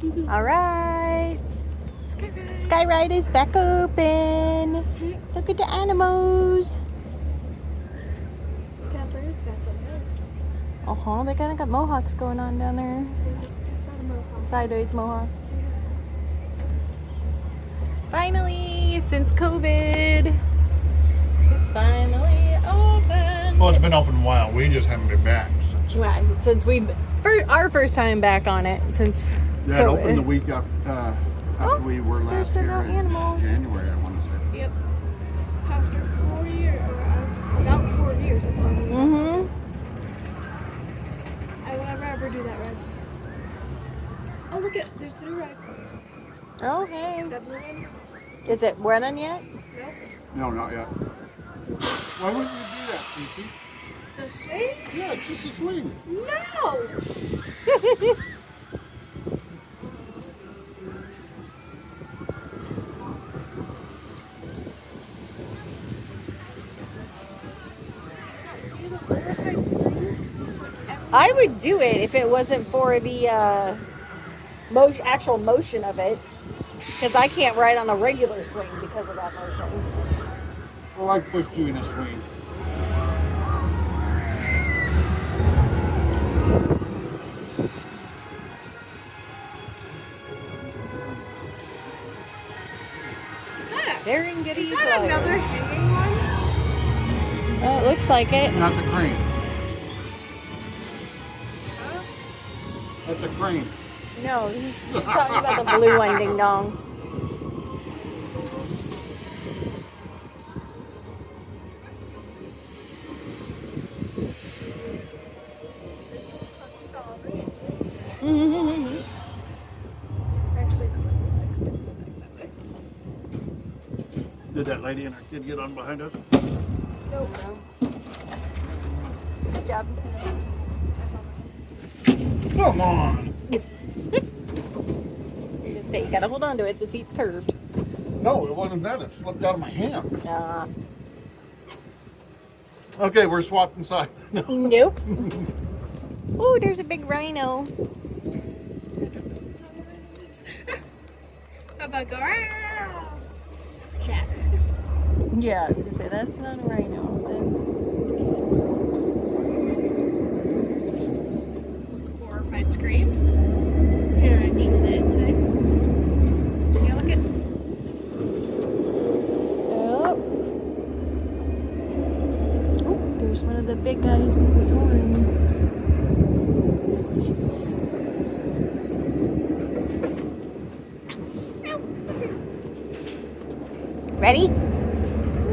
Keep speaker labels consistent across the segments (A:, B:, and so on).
A: All right. Sky ride is back open. Look at the animals.
B: Got birds, got some birds.
A: They kind of got mohawks going on down there.
B: It's not a mohawk.
A: Sideways mohawks. Finally, since COVID, it's finally open.
C: Well, it's been open a while. We just haven't been back since.
A: Right, since our first time back on it since
C: Yeah, it
A: COVID.
C: opened the week after we were last
A: there's
C: year
A: the
C: in
A: animals.
C: January, I want to say.
B: Yep. After 4 years, or about 4 years, it's finally
A: Mm-hmm.
B: I will never ever do that ride. Oh, look at, there's the new ride.
A: Oh, hey.
B: That blue one?
A: Is it running yet?
B: Nope.
C: No, not yet. Why wouldn't you do that, Cece?
B: The swing?
C: Yeah, it's just a swing.
B: No!
A: I would do it if it wasn't for the actual motion of it. Because I can't ride on a regular swing because of that motion.
C: I like Busch doing a swing.
A: Serengeti
B: Is that
A: Flyer.
B: another hanging one?
A: Oh, it looks like it.
C: That's a crane. That's a crane.
A: No, he's talking about the blue one, ding dong.
B: Actually, no,
C: Did that lady and her kid get on behind us?
B: no.
A: Good job.
C: Come on.
A: Just say you gotta hold on to it. The seat's curved.
C: No, it wasn't that. It slipped out of my hand.
A: Uh,
C: Okay, we're swapping sides.
A: nope. Oh, there's a big rhino.
B: How about go? "Meow." It's a cat.
A: Yeah, I was gonna say that's not a rhino.
B: Horrified screams. Here, I actually did today. Yeah, look at.
A: Oh. Oh, there's one of the big guys with his horn. Ready?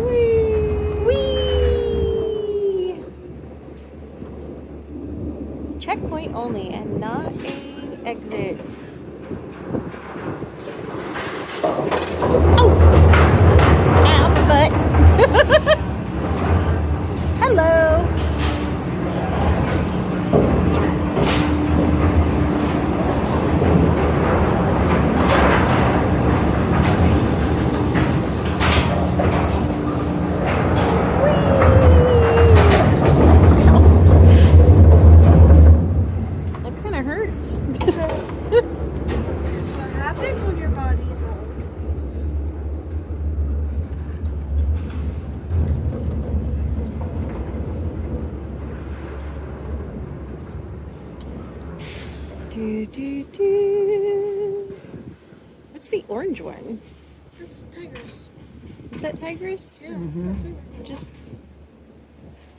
A: Whee! Whee! Checkpoint only and not a exit. Oh! Ow, my butt. Hello. That kind of hurts.
B: That's what happens when your body's old.
A: What's the orange one?
B: That's Tigress.
A: Is that tigress?
B: Yeah. That's right.
A: Just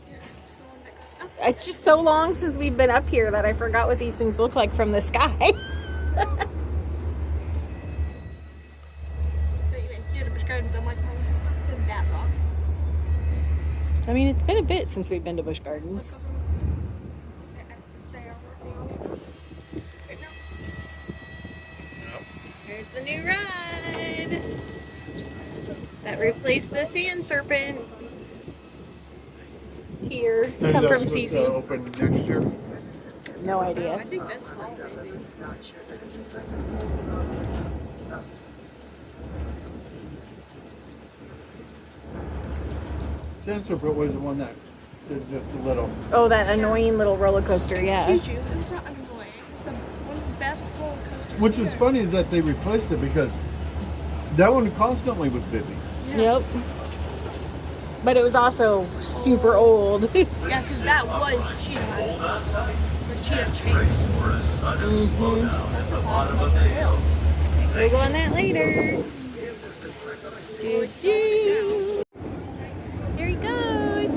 B: Yes, it's the one that goes up.
A: it's just so long since we've been up here that I forgot what these things look like from the sky.
B: So you went here to Busch Gardens. I'm like, oh, it has not been that long.
A: I mean, it's been a bit since we've been to Busch Gardens.
B: They are working on it. Right now.
A: Here's the new ride that replaced the sand serpent. Tear
C: Maybe
A: come
C: that's
A: from
C: supposed to
A: Cece.
C: open next year.
A: No
B: I
A: idea.
B: think this fall, maybe. Not sure.
C: Sand Serpent was the one that did just a little.
A: Oh, that annoying little roller coaster. Yeah.
B: Excuse you, it was not annoying. It was one of the best roller coasters
C: Which is funny is that they replaced it because that one constantly was busy.
A: Yep. But it was also super old.
B: Yeah, because that was cheetah hunt. Or cheetah chase.
A: We'll go on that later. Doo-doo. There he goes.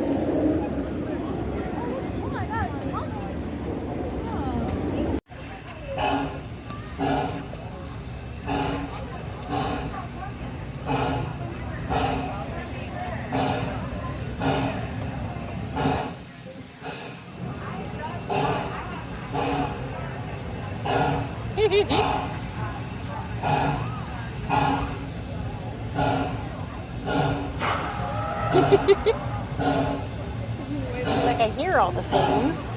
A: It's like I hear all the things.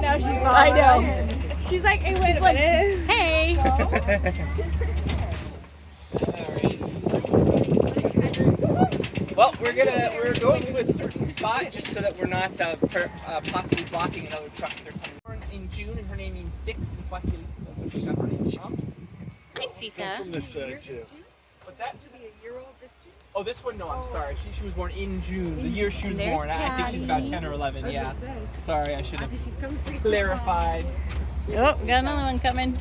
B: Now she's
A: I know.
B: She's like, hey, wait a minute.
A: Hey.
D: Well, we're going to a certain spot just so that we're not possibly blocking another truck. They're coming born in June, and her name means 6 in Swahili. So that's what she got her name from.
A: Hi, Sita.
C: From this side too.
D: What's that? Oh, this one? No, I'm sorry. She was born in June, the year she was born. I think she's about 10 or 11. Yeah. Sorry, I should have clarified.
A: Oh, got another one coming.
D: We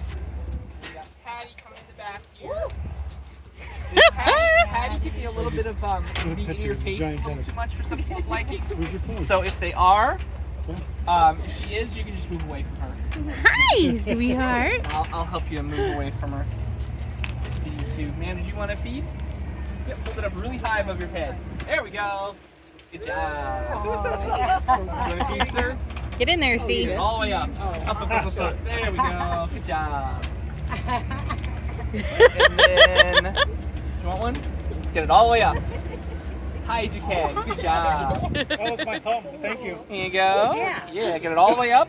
D: got Patty coming in the back here. Patty can be a little bit of be in your face a little too much for some people's liking.
C: Where's your phone?
D: So if they are, if she is, you can just move away from her.
A: Hi, sweetheart.
D: I'll help you move away from her. Feed you too. Ma'am, did you want to feed? Yep, hold it up really high above your head. There we go. Good job. You want to feed, sir?
A: Get in there, see.
D: Get it all the way up. Up. There we go. Good job. And then, you want one? Get it all the way up. High as you can. Good job.
E: That was my thumb. Thank you.
D: Here you go. Yeah, get it all the way up.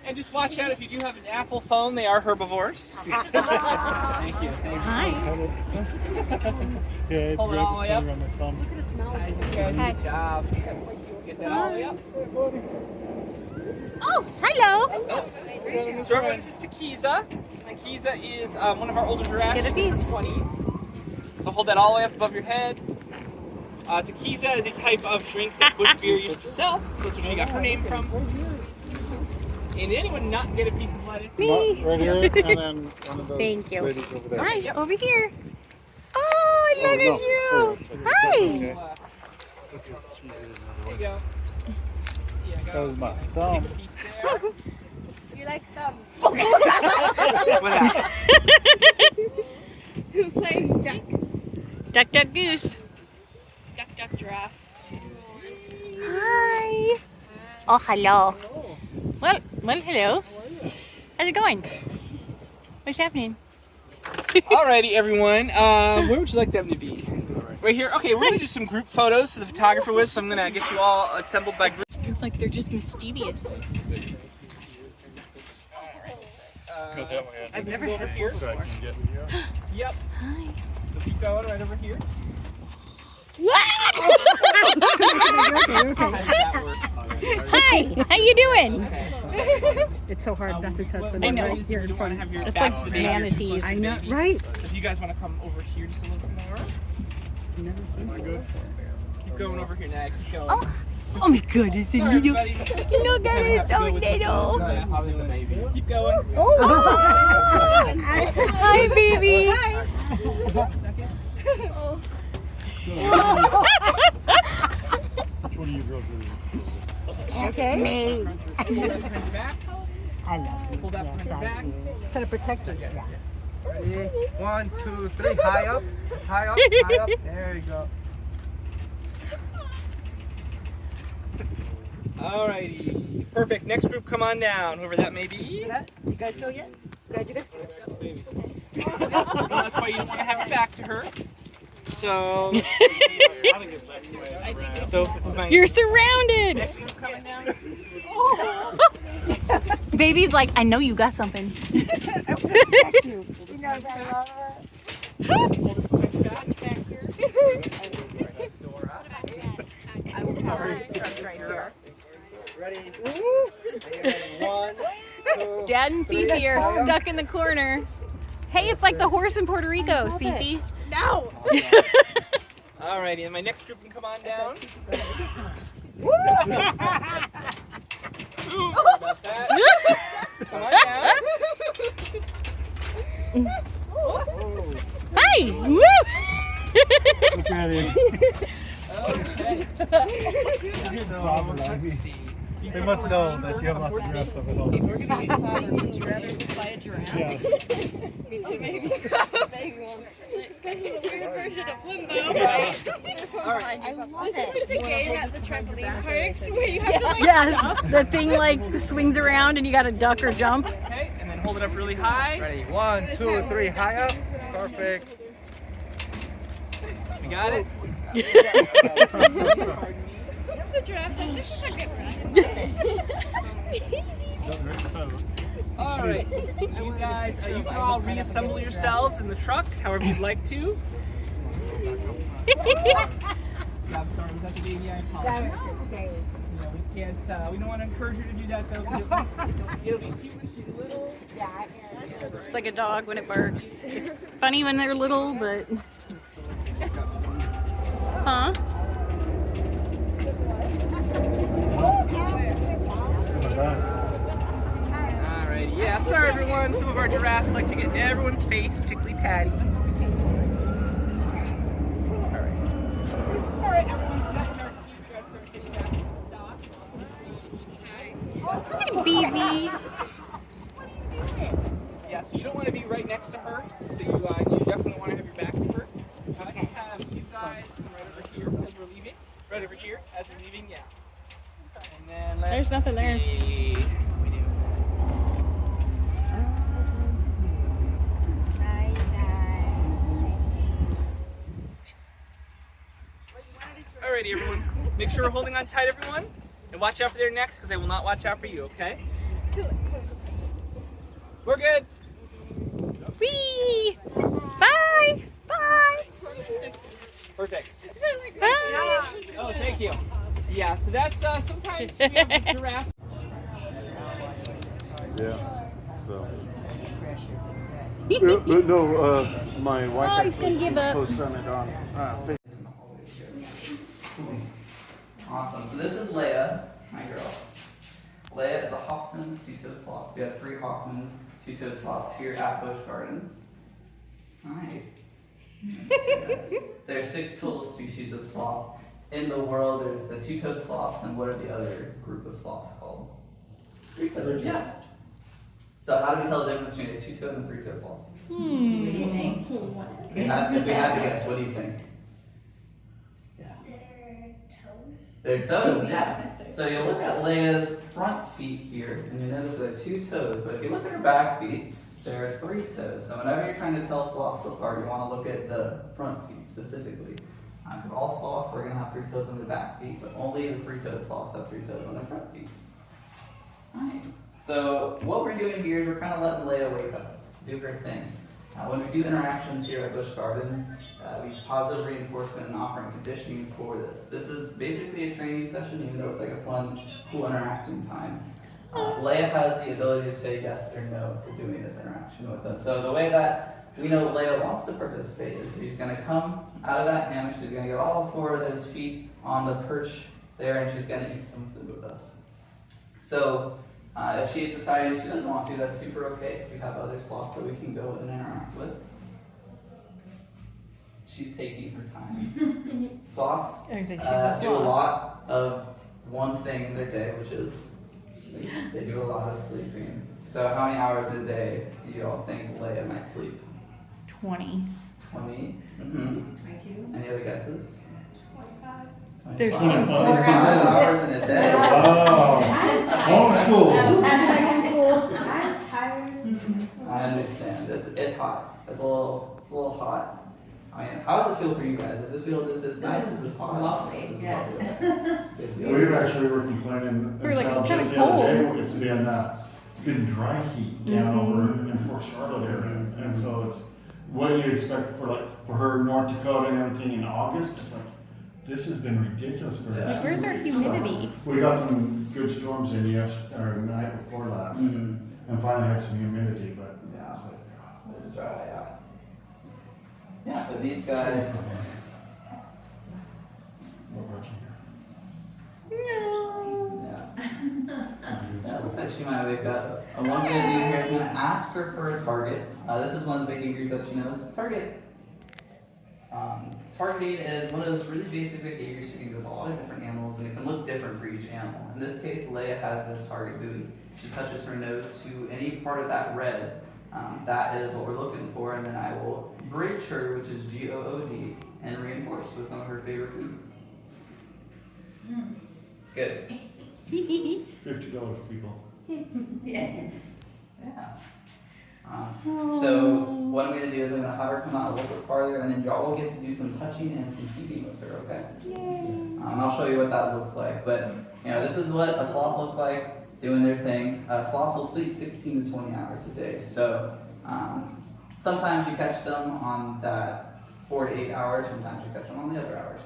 D: And just watch out if you do have an Apple phone, they are herbivores. Thank you. Thanks.
A: Hi.
E: Yeah,
D: Hold it all the way up.
E: on my thumb.
D: High as you can.
A: Hi.
D: Good job. Get that all the way up.
A: Oh, hello.
D: So everyone, this is Takiza. Takiza is one of our older giraffes.
A: Get a
D: She's in her
A: piece.
D: 20s. So hold that all the way up above your head. Takiza is a type of drink that Busch beer used to sell. So that's where she got her name from. And did anyone not get a piece of lettuce?
A: Me.
C: Right here, and then one of those
A: Thank you.
C: ladies over there.
A: Hi, over here. Oh, look
C: no.
A: at you. Hi.
D: There you go. Yeah,
E: That
D: go.
E: was my
D: Take
E: thumb.
D: a piece there.
B: You like thumbs.
D: What happened?
B: Who's playing duck?
A: Duck, duck, goose.
B: Duck, giraffe.
A: Hi. Oh, hello. Well, hello. How's it going? What's happening?
D: Alrighty, everyone. Where would you like them to be? Right here? Okay, we're going to do some group photos for the photographer with, so I'm going to get you all assembled by group.
A: Like they're just mischievous.
C: Go that way.
D: I've never over here.
C: So I can get
D: Yep.
A: Hi.
D: So keep going right over here.
A: What?
D: How does that work?
A: Hi. How you doing?
F: It's so hard not to touch the
A: I know.
F: right here in front.
D: Have your
A: It's
D: back
A: like
D: to the baby, you're too
A: manatees.
D: close to
F: I
D: the
F: know,
D: baby.
F: right?
D: So if you guys want to come over here just a little bit more.
F: Never seen it.
D: Keep going over here now. Keep going.
A: Oh my goodness.
D: Sorry, everybody.
A: Look at it, so little.
D: Yeah, probably the baby. Keep going.
A: Oh. Hi, baby.
D: Second.
C: Which one of you girls are
F: Okay.
D: Pull that behind your back.
F: I love you.
D: Pull that behind your back.
F: Trying to protect you. Yeah.
G: Ready? 1, 2, 3. High up. High up. High up. There you go.
D: Alrighty. Perfect. Next group, come on down, whoever that may be.
F: You guys go yet? Glad you guys
D: That's why you don't want to have your back to her. So,
A: You're surrounded.
D: next group coming down.
A: Baby's like, I know you got something.
F: You knows I love her.
D: Hold this behind your back.
G: Ready? One, two.
A: Dad and Cece are stuck in the corner. Hey, it's like the horse in Puerto Rico, Cece.
B: No.
D: Alrighty, and my next group can come on down. About that. Come on down.
A: Hey! Woo!
D: Okay. Let's see.
E: They must know that you have lots of giraffes up at home.
B: We're gonna get clobbered. Would you rather buy a giraffe?
E: Yes.
B: Me too, maybe. Maybe one. This is a weird version of limbo, right? There's one behind you. This is like the game at the trampoline parks where you have to like
A: Yeah, the thing like swings around and you gotta duck or jump.
D: Okay, and then hold it up really high.
G: Ready? 1, 2, 3. High up. Perfect.
D: We got it.
B: the giraffe's like, this is a good rest.
D: Alright, you guys, you can all reassemble yourselves in the truck however you'd like to. Yeah, I'm sorry, was that the baby? I apologize.
F: Okay.
D: No, we can't, we don't want to encourage her to do that though, because it'll be cute when she's little.
A: It's like a dog when it barks. It's funny when they're little, but... Huh?
D: Alrighty, yeah, sorry everyone, some of our giraffes like to get in everyone's face, particularly Patty. Alright, everyone, so that's our cue. We gotta start getting back to the dock.
A: Hi, baby.
D: Yeah, so you don't want to be right next to her, so you definitely want to have your back to her. I can have you guys come right over here as we're leaving. Right over here as we're leaving, yeah. And then let's
A: There's nothing there.
D: see. What we do? Alrighty, everyone. Make sure we're holding on tight, everyone. And watch out for their necks, because they will not watch out for you, okay? We're good.
A: Whee! Bye! Bye!
D: Perfect.
A: Bye!
D: Oh, thank you. Yeah, so that's sometimes we have the giraffes.
C: Yeah. So. But no, my wife
A: Oh, he's gonna
C: actually
A: give up.
C: posted on it on Facebook.
H: Awesome. So this is Leia, my girl. Leia is a Hoffman's two-toed sloth. We have 3 Hoffman's two-toed sloths here at Busch Gardens. Hi. There are 6 total species of sloth. In the world, there's the two-toed sloths, and what are the other group of sloths called? Three-toed. Yeah. So how do we tell the difference between a two-toed and a three-toed sloth?
B: What do you think?
H: If we had to guess, what do you think? Their toes, yeah. So you'll look at Leia's front feet here, and you'll notice there are 2 toes. But if you look at her back feet, there are 3 toes. So whenever you're trying to tell sloths apart, you want to look at the front feet specifically. Because all sloths are going to have 3 toes on their back feet, but only the three-toed sloths have 3 toes on their front feet. Alright. So what we're doing here is we're kind of letting Leia wake up, do her thing. When we do interactions here at Busch Gardens, we use positive reinforcement and operant conditioning for this. This is basically a training session, even though it's like a fun, cool interacting time. Leia has the ability to say yes or no to doing this interaction with us. So the way that we know Leia wants to participate is she's going to come out of that hammock, she's going to get all 4 of those feet on the perch there, and she's going to eat some food with us. So if she's deciding she doesn't want to, that's super okay. We have other sloths that we can go and interact with. She's taking her time. Sloths do a lot of one thing in their day, which is sleep. They do a lot of sleeping. So how many hours a day do you all think Leia might sleep?
A: 20.
H: 20? Mm-hmm.
B: 22.
H: Any other guesses?
B: 25.
A: There's
H: 24 hours in a day.
C: Wow. Homeschool.
B: I'm tired.
H: I understand. It's hot. It's a little hot. I mean, how does it feel for you guys? Does it feel this is nice? This is hot.
B: Lovely,
H: This is
B: yeah.
H: lovely.
C: We actually were complaining in
A: We're like,
C: town
A: it's
C: just
A: kinda
C: the other day. It's been dry heat down over in Port Charlotte area, and so what do you expect for her North Dakota and everything in August? It's like, this has been ridiculous for us.
A: Where's our humidity?
C: We got some good storms in the night before last, and finally had some humidity, but
H: Yeah.
C: it's like,
H: It's dry, yeah. Yeah, but these guys,
C: what about you?
H: yeah. Yeah, it looks like she might wake up. What I'm gonna do here is I'm gonna ask her for a target. This is one of the behaviors that she knows. Target. Targeting is one of those really basic behaviors you can do with a lot of different animals, and it can look different for each animal. In this case, Leia has this target buoy. She touches her nose to any part of that red. That is what we're looking for, and then I will bridge her, which is GOOD, and reinforce with some of her favorite food. Good.
C: $50, people.
H: Yeah. So what I'm going to do is I'm going to have her come out a little bit farther, and then y'all will get to do some touching and some feeding with her, okay? And I'll show you what that looks like. But this is what a sloth looks like doing their thing. Sloths will sleep 16 to 20 hours a day. So sometimes you catch them on that 4 to 8 hours. Sometimes you catch them on the other hours.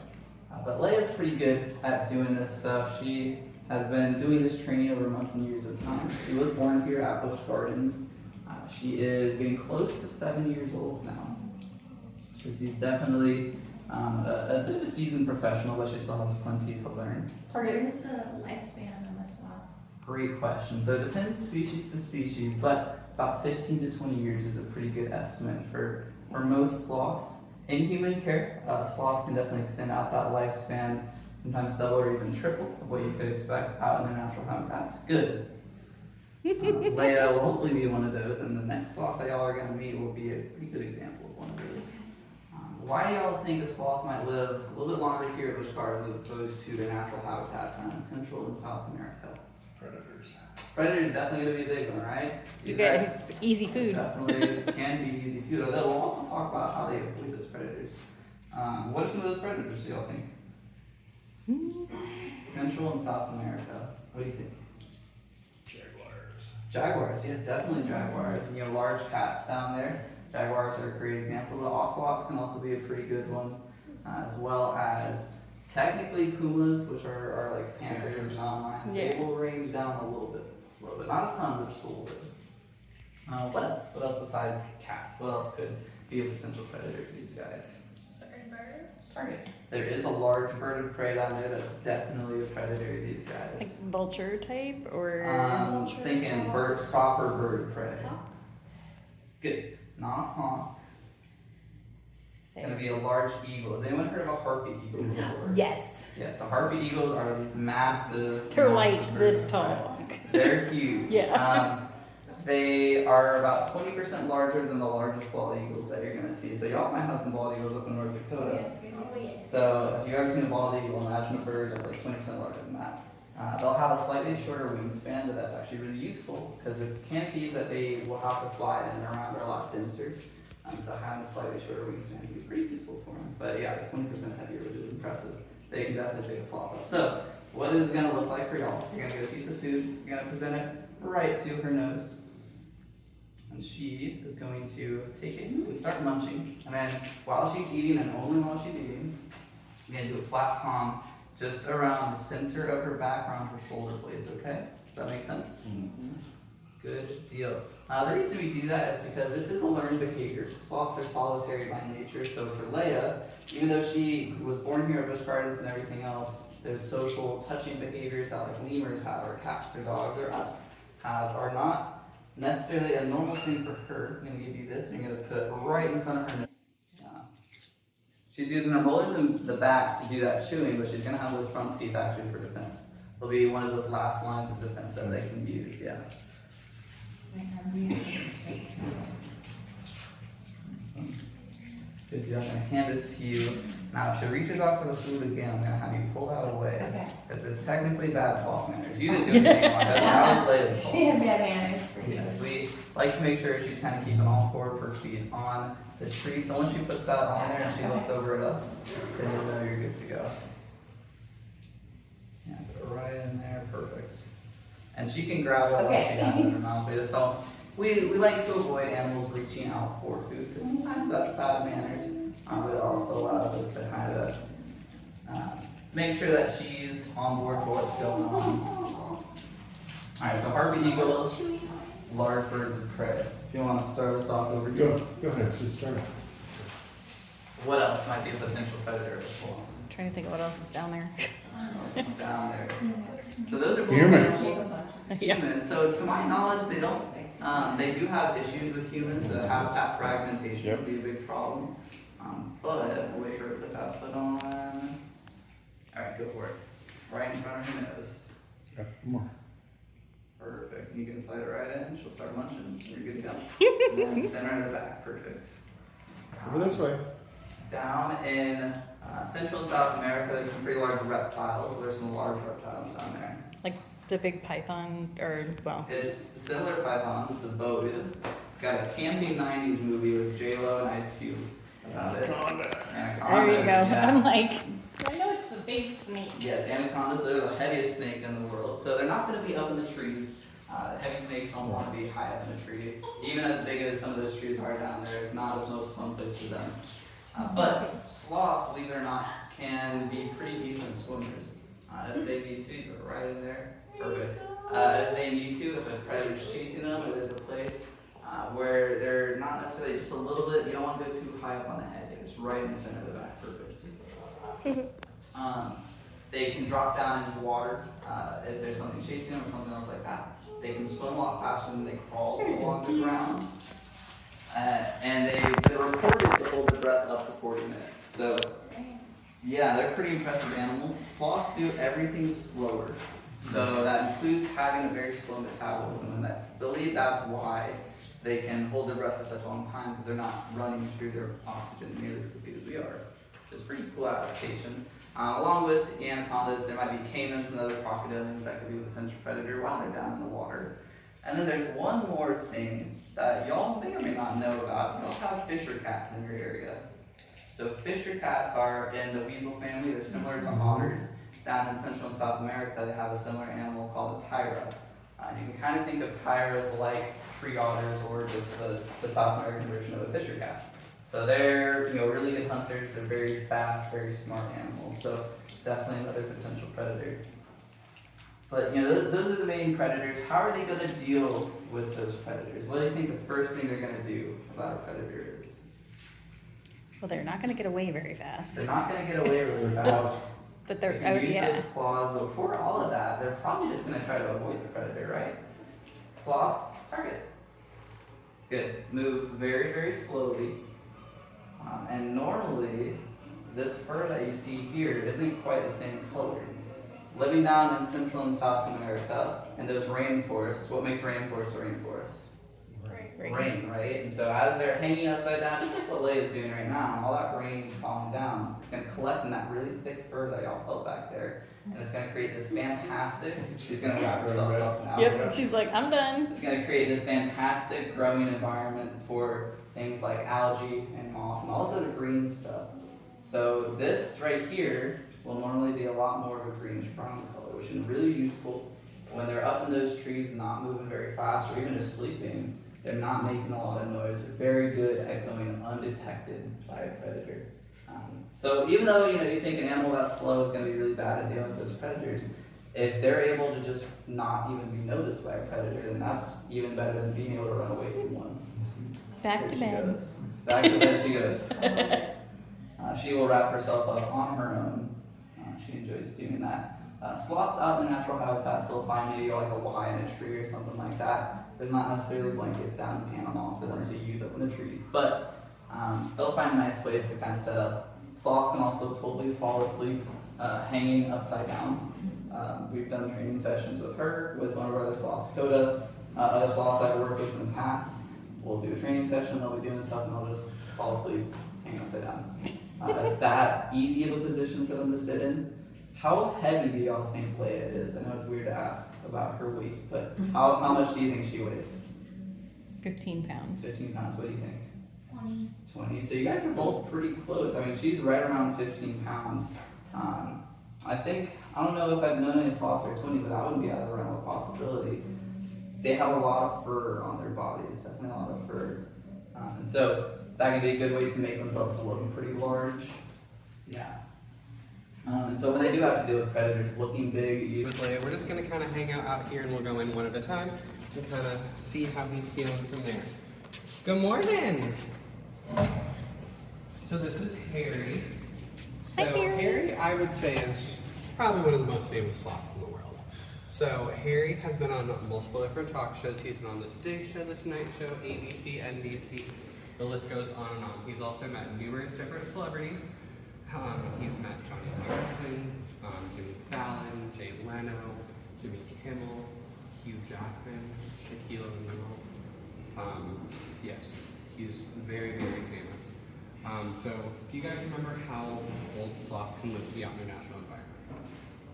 H: But Leia's pretty good at doing this stuff. She has been doing this training over months and years of time. She was born here at Busch Gardens. She is getting close to 7 years old now. So she's definitely a bit of a seasoned professional, but she still has plenty to learn.
B: What is the lifespan of a sloth?
H: Great question. So it depends species to species, but about 15 to 20 years is a pretty good estimate for most sloths. In human care, sloths can definitely extend out that lifespan, sometimes double or even triple of what you could expect out in their natural habitats. Good. Leia will hopefully be one of those, and the next sloth that y'all are going to meet will be a pretty good example of one of those. Why do y'all think a sloth might live a little bit longer here at Busch Gardens as opposed to their natural habitats down in Central and South America?
C: Predators.
H: Predators definitely going to be a big one, right?
A: You
H: These
A: get
H: guys
A: easy food.
H: definitely can be easy food. Although we'll also talk about how they avoid those predators. What are some of those predators do y'all think? Central and South America. What do you think? Jaguars, yeah, definitely jaguars. And you have large cats down there. Jaguars are a great example, but ocelots can also be a pretty good one, as well as technically pumas, which are like panthers and mountain lions.
A: Yeah.
H: They will range down a little bit, not a ton, but just a little bit. What else? What else besides cats? What else could be a potential predator for these guys?
B: Certain birds.
H: Target. There is a large bird of prey down there that's definitely a predator to these guys.
A: Like vulture type or
H: Thinking proper bird of prey. Good. Not a hawk. It's gonna be a large eagle. Has anyone heard of a harpy eagle before?
A: Yes.
H: Yes, the harpy eagles are these massive.
A: They're
H: massive
A: like
H: birds
A: this
H: of
A: tall.
H: prey. They're huge.
A: Yeah.
H: They are about 20% larger than the largest bald eagles that you're gonna see. So y'all might have some bald eagles up in North Dakota.
B: Yes, we do.
H: So if you've ever seen a bald eagle, imagine a bird that's like 20% larger than that. They'll have a slightly shorter wingspan, but that's actually really useful because the canopies that they will have to fly in and around are a lot denser. So having a slightly shorter wingspan can be pretty useful for them. But yeah, the 20% heavier, which is impressive. They can definitely take a sloth up. So what is it going to look like for y'all? You're going to get a piece of food. You're going to present it right to her nose. And she is going to take it and start munching. And then while she's eating, and only while she's eating, you're going to do a flat palm just around the center of her back, around her shoulder blades, okay? Does that make sense? Mm-hmm. Good deal. The reason we do that is because this is a learned behavior. Sloths are solitary by nature, so for Leia, even though she was born here at Busch Gardens and everything else, there's social touching behaviors that like lemurs have, or cats, or dogs, or us have, are not necessarily a normal thing for her. I'm going to give you this, and you're going to put it right in front of her nose. She's using her molars in the back to do that chewing, but she's going to have those front teeth actually for defense. It'll be one of those last lines of defense that they can use, yeah. Good deal. I'm going to hand this to you. Now, if she reaches out for the food again, I'm going to have you pull that away. Okay. Because it's technically bad sloth manners. You didn't do anything wrong. That was Leia's fault.
B: She had bad manners for you.
H: Yes, we like to make sure she's kind of keeping all 4 of her feet on the tree. So once you put that on there and she looks over at us, then you'll know you're good to go. Yeah, put it right in there. Perfect. And she can grab it while she has it in her mouth. They just don't we like to avoid animals reaching out for food because sometimes that's bad manners. But it also allows us to kind of make sure that she's on board for what's going on. Alright, so harpy eagles, large birds of prey. If you want to start us off over here.
C: Go ahead, so start.
H: What else might be a potential predator as well?
A: I'm trying to think of what else is down there.
H: What else is down there? So those are both
C: Humans.
H: animals.
A: Yeah.
H: Humans. So to my knowledge, they don't. They do have issues with humans. Habitat fragmentation would be a big problem. But we'll wait for her to put that foot on. All right, go for it. Right in front of her nose.
C: Yep, more.
H: Perfect. You can slide it right in. She'll start munching. You're good to go. And then center of the back. Perfect.
C: Over this way.
H: Down in Central and South America, there's some pretty large reptiles. There's some large reptiles down there.
A: Like the big python, or, well.
H: It's similar to pythons. It's a boa. It's got a campy 90s movie with J-Lo and Ice Cube about it. Anaconda.
A: There you go.
H: Yeah.
A: I'm like, I know it's the big snake.
H: Yes, anacondas, they're the heaviest snake in the world. So they're not going to be up in the trees. Heavy snakes don't want to be high up in a tree. Even as big as some of those trees are down there, it's not the most fun place for them. But sloths, believe it or not, can be pretty decent swimmers. If they need to, go right in there. Perfect. If they need to, if a predator's chasing them or there's a place where they're not necessarily just a little bit, you don't want to go too high up on the head. It's right in the center of the back. Perfect. They can drop down into water if there's something chasing them or something else like that. They can swim a lot faster than they crawl along the ground. And they're reported to hold their breath up to 40 minutes. So, yeah, they're pretty impressive animals. Sloths do everything slower. So that includes having a very slow metabolism, and I believe that's why they can hold their breath for such a long time, because they're not running through their oxygen nearly as quickly as we are, which is a pretty cool adaptation. Along with the anacondas, there might be caimans and other crocodilians that could be a potential predator while they're down in the water. And then there's one more thing that y'all may or may not know about. Y'all have fisher cats in your area. So fisher cats are in the weasel family. They're similar to otters. Down in Central and South America, they have a similar animal called a tyra. You can kind of think of tyras like tree otters or just the South American version of a fisher cat. So they're really good hunters. They're very fast, very smart animals. So definitely another potential predator. But those are the main predators. How are they going to deal with those predators? What do you think the first thing they're going to do about a predator is?
A: Well, they're not going to get away very fast.
H: They're not going to get away really fast.
A: But they're,
H: They can use
A: yeah.
H: those claws. Before all of that, they're probably just going to try to avoid the predator, right? Sloths, target. Good. Move very, very slowly. And normally, this fur that you see here isn't quite the same color. Living down in Central and South America, and those rainforests, what makes rainforests a rainforest? Rain, right? And so as they're hanging upside down, just like what Leia's doing right now, all that rain is falling down. It's going to collect in that really thick fur that y'all felt back there. And it's going to create this fantastic, she's going to wrap herself up now.
A: Yep, she's like, I'm done.
H: It's going to create this fantastic growing environment for things like algae and moss and all this other green stuff. So this right here will normally be a lot more of a greenish brown color, which is really useful when they're up in those trees, not moving very fast, or even just sleeping. They're not making a lot of noise. They're very good at going undetected by a predator. So even though you think an animal that's slow is going to be really bad at dealing with those predators, if they're able to just not even be noticed by a predator, then that's even better than being able to run away from one.
A: Back to bed.
H: Back to bed she goes. She will wrap herself up on her own. She enjoys doing that. Sloths out in their natural habitats, they'll find maybe like a Y in a tree or something like that. There's not necessarily blankets down in Panama for them to use up in the trees, but they'll find a nice place to kind of set up. Sloths can also totally fall asleep hanging upside down. We've done training sessions with her, with one of our other sloths, Coda. Other sloths I've worked with in the past. We'll do a training session, they'll be doing stuff, and they'll just fall asleep hanging upside down. It's that easy of a position for them to sit in. How heavy do y'all think Leia is? I know it's weird to ask about her weight, but how much do you think she weighs?
A: 15 pounds.
H: 15 pounds, what do you think? 20. So you guys are both pretty close. I mean, she's right around 15 pounds. I don't know if I've known any sloths that are 20, but that wouldn't be out of the realm of possibility. they have a lot of fur on their bodies, definitely a lot of fur. And so that can be a good way to make themselves look pretty large. Yeah. And so when they do have to deal with predators looking big, usually
I: We're just gonna kind of hang out here and we'll go in one at a time and kind of see how he's feeling from there. Good morning. So this is Harry. So Harry, I would say, is probably one of the most famous sloths in the world. So Harry has been on multiple different talk shows. He's been on the Today Show, the Tonight Show, ABC, NBC. The list goes on and on. He's also met numerous different celebrities. He's met Johnny Carson, Jimmy Fallon, Jay Leno, Jimmy Kimmel, Hugh Jackman, Shaquille O'Neal. Yes, he's very, very famous. So, do you guys remember how old sloths can live to be out in their natural environment?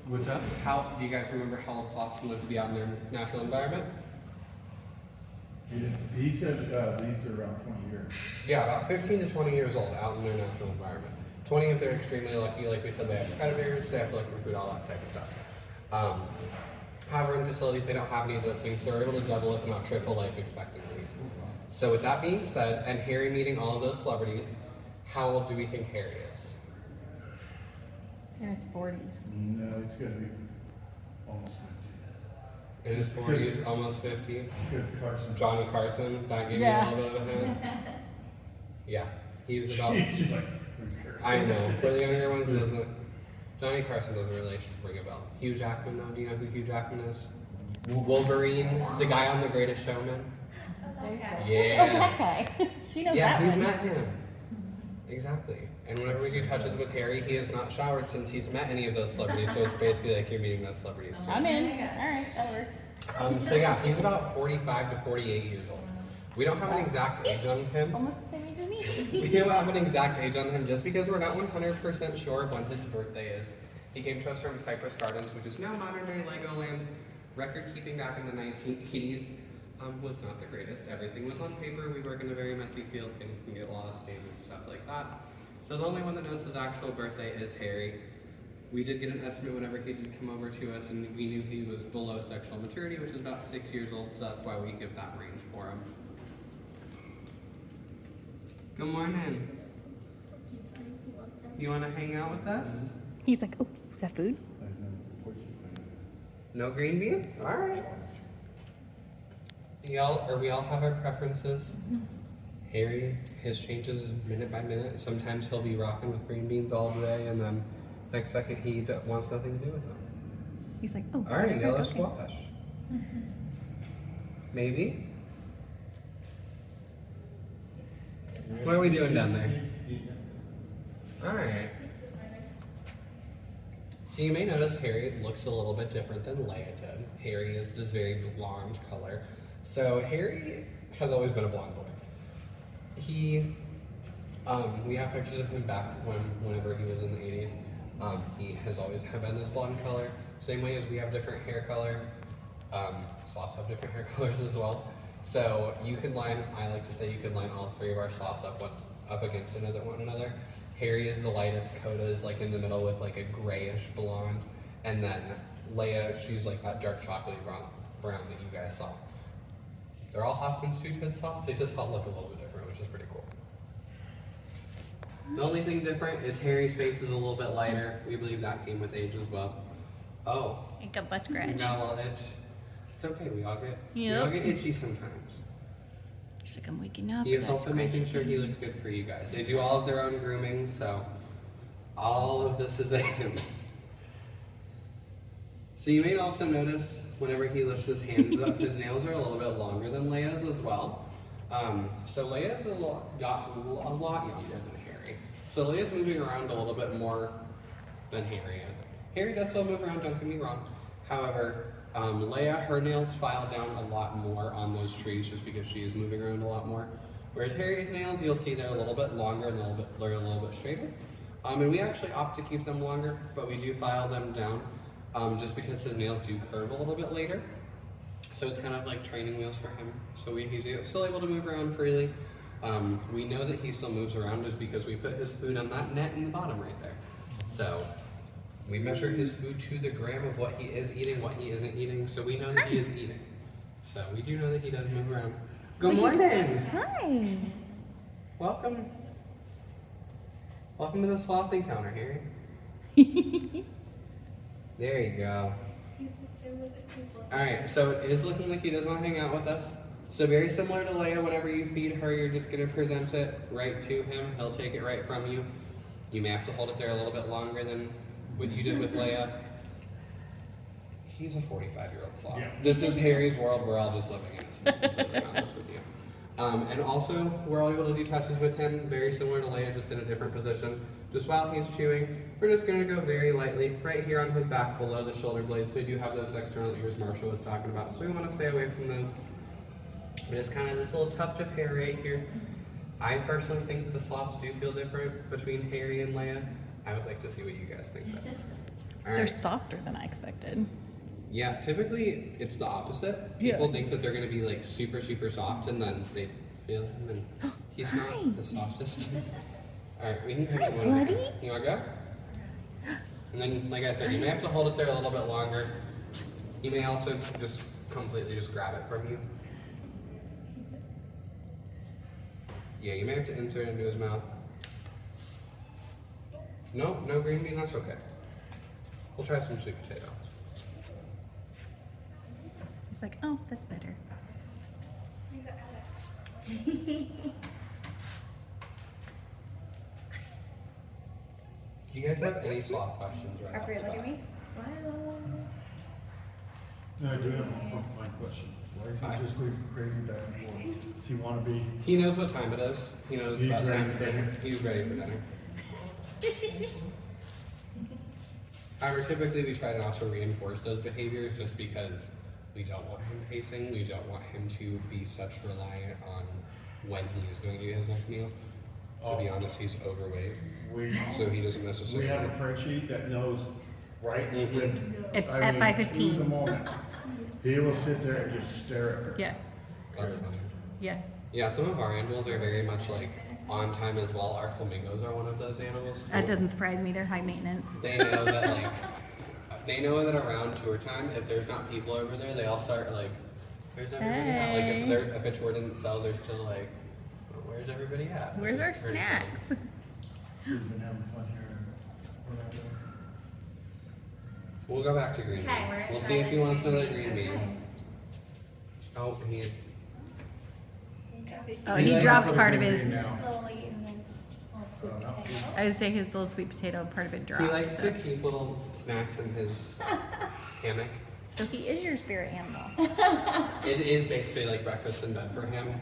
E: What's that?
I: Do you guys remember how old sloths can live to be out in their natural environment?
C: He said these are around 20 years.
I: Yeah, about 15 to 20 years old out in their natural environment. 20 if they're extremely lucky, like we said, they have predators, they have to look for food, all that type of stuff. However, in facilities, they don't have any of those things, so they're able to double, if not triple, life expectancies. So with that being said, and Harry meeting all of those celebrities, how old do we think Harry is?
A: In his 40s.
C: No, it's gonna be almost 50.
I: In his 40s, almost 50.
C: Because Carson.
I: Johnny Carson, that gave
A: Yeah.
I: you a little bit of a hint. Yeah, he's about.
C: She's like, who's Carson?
I: I know. For the younger ones, it doesn't. Johnny Carson doesn't really ring a bell. Hugh Jackman, though. Do you know who Hugh Jackman is? Wolverine, the guy on The Greatest Showman. Yeah.
A: Oh, that guy. She knows
I: Yeah,
A: that
I: who's
A: one.
I: met him? Exactly. And whenever we do touches with Harry, he has not showered since he's met any of those celebrities. So it's basically like you're meeting those celebrities too.
A: I'm in. All right, that works.
I: So yeah, he's about 45 to 48 years old. We don't have an exact age on him.
A: Almost the same age as me.
I: We don't have an exact age on him just because we're not 100% sure when his birthday is. He came to us from Cypress Gardens, which is now modern day Legoland. Record keeping back in the 1980s was not the greatest. Everything was on paper. We work in a very messy field. Things can get lost, damaged, stuff like that. So the only one that knows his actual birthday is Harry. We did get an estimate whenever he did come over to us, and we knew he was below sexual maturity, which is about 6 years old, so that's why we give that range for him. Good morning. You want to hang out with us?
A: He's like, oh, is that food?
I: No green beans? All right. We all have our preferences. Harry, his changes minute by minute. Sometimes he'll be rocking with green beans all day, and then next second he wants nothing to do with them.
A: He's like, oh.
I: All right, yellow
A: okay.
I: squash. Maybe. What are we doing down there? All right. So you may notice Harry looks a little bit different than Leia did. Harry is this very blonde color. So Harry has always been a blonde boy. We have pictures of him back whenever he was in the 80s. He has always been this blonde color. Same way as we have different hair color. Sloths have different hair colors as well. So you could line, I like to say you could line all three of our sloths up against one another. Harry is the lightest, Coda is like in the middle with like a grayish blonde, and then Leia, she's like that dark chocolatey brown that you guys saw. They're all Hoffman's two-toed sloths, they just all look a little bit different, which is pretty cool. The only thing different is Harry's face is a little bit lighter. We believe that came with age as well. Oh.
A: Like a butt
I: You
A: scratch.
I: got a little itch. It's okay, we all get itchy sometimes.
A: He's like, I'm waking up.
I: He is also making sure he looks good for you guys. They do all of their own grooming, so all of this is him. So you may also notice whenever he lifts his hands up, his nails are a little bit longer than Leia's as well. So Leia's a lot younger than Harry. So Leia's moving around a little bit more than Harry is. Harry does still move around, don't get me wrong. However, Leia, her nails file down a lot more on those trees just because she is moving around a lot more. Whereas Harry's nails, you'll see they're a little bit longer and they're a little bit straighter. And we actually opt to keep them longer, but we do file them down just because his nails do curve a little bit later. So it's kind of like training wheels for him. So he's still able to move around freely. We know that he still moves around just because we put his food on that net in the bottom right there. So we measure his food to the gram of what he is eating, what he isn't eating, so we know that he is eating. So we do know that he does move around. Good morning.
A: Hi.
I: Welcome. Welcome to the sloth encounter, Harry. There you go. Alright, so it is looking like he does not hang out with us. So very similar to Leia, whenever you feed her, you're just going to present it right to him. He'll take it right from you. You may have to hold it there a little bit longer than what you did with Leia. He's a 45-year-old sloth.
C: Yeah.
I: This is Harry's world. We're all just living in it. To be completely honest with you. And also, we're all able to do touches with him, very similar to Leia, just in a different position. Just while he's chewing, we're just going to go very lightly right here on his back below the shoulder blades. So you do have those external ears Marshall was talking about. So we want to stay away from those. Just kind of this little tuft of hair right here. I personally think that the sloths do feel different between Harry and Leia. I would like to see what you guys think though. All
A: They're
I: right.
A: softer than I expected.
I: Yeah, typically it's the opposite.
A: Yeah.
I: People think that they're going to be like super, super soft, and then they feel him, and he's not the softest. All right, we can have one.
A: Bloody?
I: You want to go? And then, like I said, you may have to hold it there a little bit longer. You may also just completely just grab it from you. Yeah, you may have to insert it into his mouth. Nope, no green bean, that's okay. We'll try some sweet potato.
A: It's like, oh, that's better.
I: Do you guys have any sloth questions right off the bat?
C: I do have one question. Why is he just going crazy back and forth? Does he want to be?
I: He knows what time it is. He knows
C: He's
I: about
C: ready
I: time
C: for dinner.
I: He's ready for dinner. However, typically we try not to reinforce those behaviors just because we don't want him pacing. We don't want him to be such reliant on when he is going to get his next meal. To be honest, he's overweight, so he doesn't
C: We
I: necessarily.
C: have a Frenchie that knows right when.
A: At
C: I mean,
A: 5:15.
C: to the moment. He will sit there and just stare at her.
A: Yeah.
I: That's funny.
A: Yeah.
I: Yeah, some of our animals are very much like on time as well. Our flamingos are one of those animals too.
A: That doesn't surprise me. They're high maintenance.
I: They know that they know that around tour time, if there's not people over there, they all start like, where's everybody at? Like if a tour didn't sell, they're still like, well, where's everybody at? Which
A: Where's
I: is
A: our
I: pretty
A: snacks?
I: funny.
C: We've been having fun here.
I: We'll go back to green bean. We'll see if he wants another green bean. Oh, he.
A: Oh, he dropped part of his.
C: Now.
A: I would say his little sweet potato part of it dropped.
I: He likes
A: so.
I: to keep little snacks in his hammock.
A: So he is your spirit animal.
I: It is basically like breakfast in bed for him.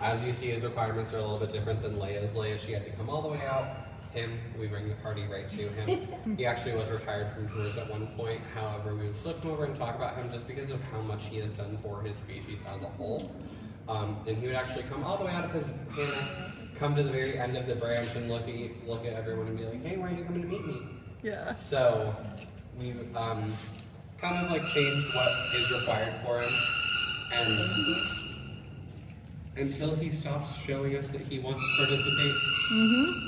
I: As you see, his requirements are a little bit different than Leia's. Leia, she had to come all the way out. Him, we bring the party right to him. He actually was retired from tours at one point. However, we would slip him over and talk about him just because of how much he has done for his species as a whole. And he would actually come all the way out of his hammock, come to the very end of the branch and look at everyone and be like, hey, why aren't you coming to meet me?
A: Yeah.
I: So we kind of like changed what is required for him, and until he stops showing us that he wants to participate,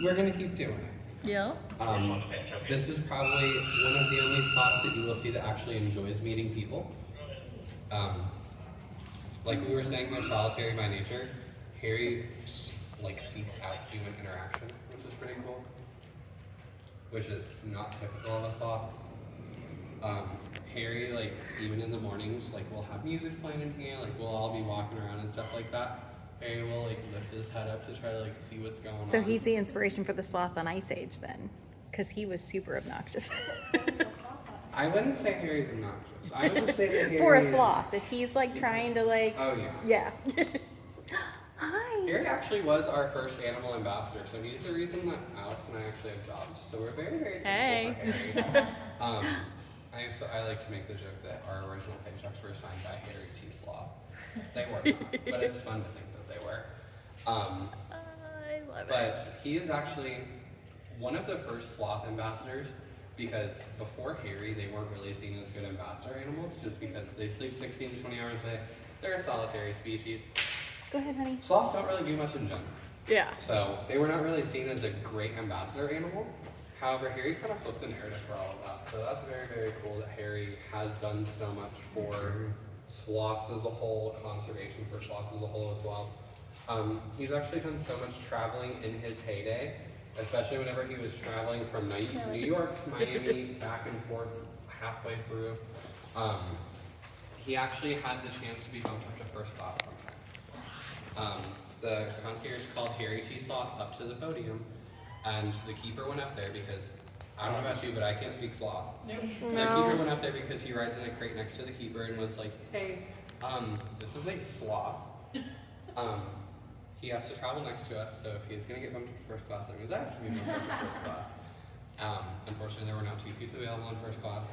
I: we're gonna keep doing it.
A: Yeah.
I: This is probably one of the only slots that you will see that actually enjoys meeting people. Like we were saying, they're solitary by nature. Harry like seeks out human interaction, which is pretty cool. Which is not typical of a sloth. Harry, like even in the mornings, like we'll have music playing in here, like we'll all be walking around and stuff like that. Harry will like lift his head up to try to like see what's going on.
A: So he's the inspiration for the sloth on Ice Age then, because he was super obnoxious.
I: I wouldn't say Harry's obnoxious. I would just say that Harry
A: For a
I: is-
A: sloth, if he's like trying to like.
I: Oh yeah.
A: Yeah. Hi.
I: Harry actually was our first animal ambassador, so he's the reason that Alex and I actually have jobs. So we're very, very thankful for Harry. I like to make the joke that our original paychecks were signed by Harry T. Sloth. They were not, but it's fun to think that they were.
A: I love it.
I: But he is actually one of the first sloth ambassadors because before Harry, they weren't really seen as good ambassador animals just because they sleep 16 to 20 hours a day. They're a solitary species.
A: Go ahead, honey.
I: Sloths don't really do much in general.
A: Yeah.
I: So they were not really seen as a great ambassador animal. However, Harry kind of flipped the narrative for all of that. So that's very, very cool that Harry has done so much for sloths as a whole, conservation for sloths as a whole as well. He's actually done so much traveling in his heyday, especially whenever he was traveling from New York to Miami, back and forth, halfway through. He actually had the chance to be bumped up to first class sometime. The concierge called Harry T. Sloth up to the podium, and the keeper went up there because, I don't know about you, but I can't speak sloth. Nope. So the keeper went up there because he rides in a crate next to the keeper and was like, hey, this is a sloth. He has to travel next to us, so if he's going to get bumped up to first class, that means I have to be bumped up to first class. Unfortunately, there were not 2 seats available in first class,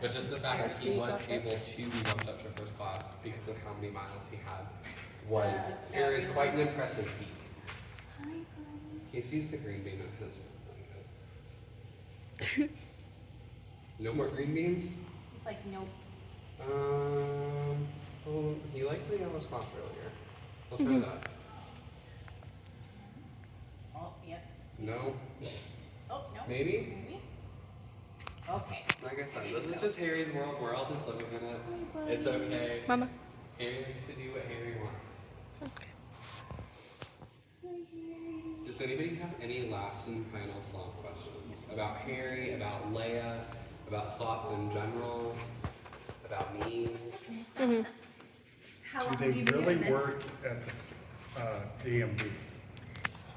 I: but just the fact that he was able to be bumped up to first class because of how many miles he had it was quite an impressive feat. He sees the green bean at his. No more green beans?
B: He's like, nope.
I: Well, he liked the yellow spot earlier. We'll try that.
B: Oh, yeah.
I: No.
B: Oh, no.
I: Maybe?
B: Maybe. Okay.
I: Like I said, this is just Harry's world. We're all just living in it. It's okay.
A: Mama.
I: Harry likes to do what Harry wants.
A: Okay.
I: Does anybody have any last and final sloth questions? About Harry, about Leia, about sloths in general, about me?
B: How long
C: Do
B: have
C: they
B: you been
C: really
B: doing this?
C: work at the DMV?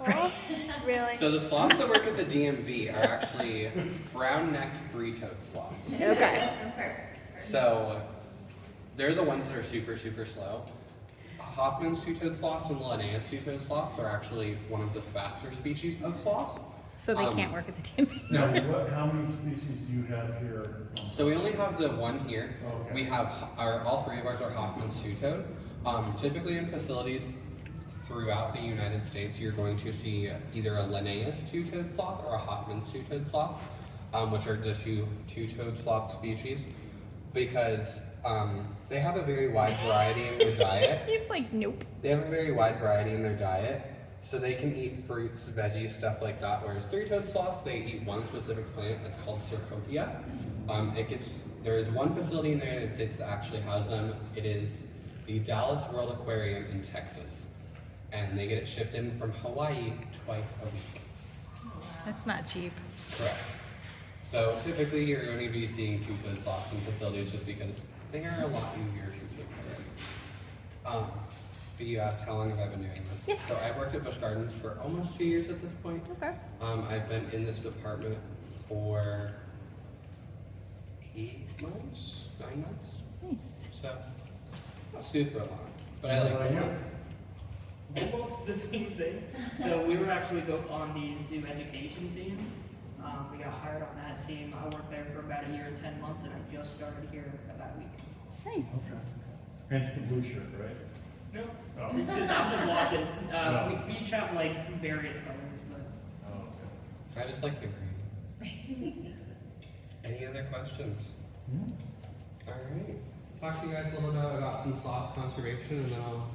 B: Oh, really?
I: So the sloths that work at the DMV are actually brown-necked, three-toed sloths.
A: Okay.
I: So they're the ones that are super, super slow. Hoffman's two-toed sloths and Linnaeus two-toed sloths are actually one of the faster species of sloths.
A: So they can't work at the DMV.
C: No. How many species do you have here?
I: So we only have the one here.
C: Okay.
I: We have all 3 of ours are Hoffman's two-toed. Typically in facilities throughout the United States, you're going to see either a Linnaeus two-toed sloth or a Hoffman's two-toed sloth, which are the two-toed sloth species, because they have a very wide variety in their diet.
A: He's like, nope.
I: They have a very wide variety in their diet, so they can eat fruits, veggies, stuff like that. Whereas three-toed sloths, they eat one specific plant. It's called Cercospora. There is one facility in the United States that actually has them. It is the Dallas World Aquarium in Texas, and they get it shipped in from Hawaii twice a week.
A: That's not cheap.
I: Correct. So typically, you're going to be seeing two-toed sloths in facilities just because they are a lot easier to take care of. But you asked how long have I been doing this?
A: Yes.
I: So I've worked at Busch Gardens for almost 2 years at this point.
A: Okay.
I: I've been in this department for 8 months, 9 months.
A: Nice.
I: So not super long, but I like it.
J: Almost the same thing. So we were actually both on the zoo education team. We got hired on that team. I worked there for about 1 year and 10 months, and I just started here about a week.
A: Nice.
C: Okay. Hence the blue shirt, right?
J: No,
C: Oh.
J: it's just I'm just watching.
C: No.
J: We each have like various colors, but
C: Oh, okay.
I: I just like the green. Any other questions? All right. Talk to you guys a little bit about some sloth conservation, and then I'll